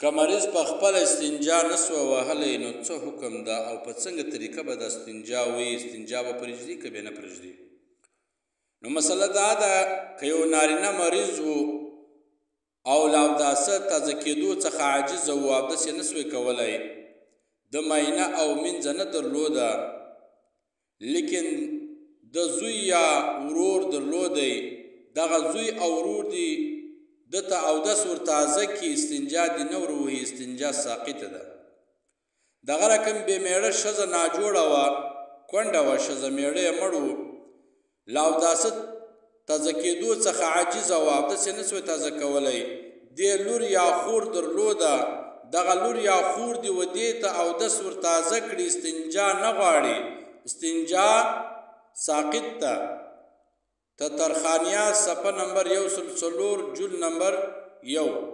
که مریض په خپل استنجا نسوه وهلی نو څه حکم ده او په څنګه طریقه به د استنجا وي؟ استنجا به پرېږدي که بیا نه پرېږدي؟ نو مسله دا ده که یو نارینه مریض و او له اوداسه تازه کېدو څخه عاجز و، اودس یې نسوی کولی، د ماینه او مینځه نه درلوده، لیکن د زوی یا ورور درلودی، دغه زوی او ورور دی دته اودس ورتازه کي، استنجا دې نه وروهي، استنجا ساقطه ده. دغه رقم بې میړه ښځه ناجوړه وه، کونډه وه ښځه، میړه یې مړ و، له اوداسه تازه کېدو څخه عاجزه وه، اودس یې نسوی تازه کولی، دې لور یا خور درلوده، دغه لور یا خور دې و دې ته اودس ورتازه کړي، استنجا نه غواړي، استنجا ساقط ده. تترخانیه صفحه نمبر 104 جلد نمبر 1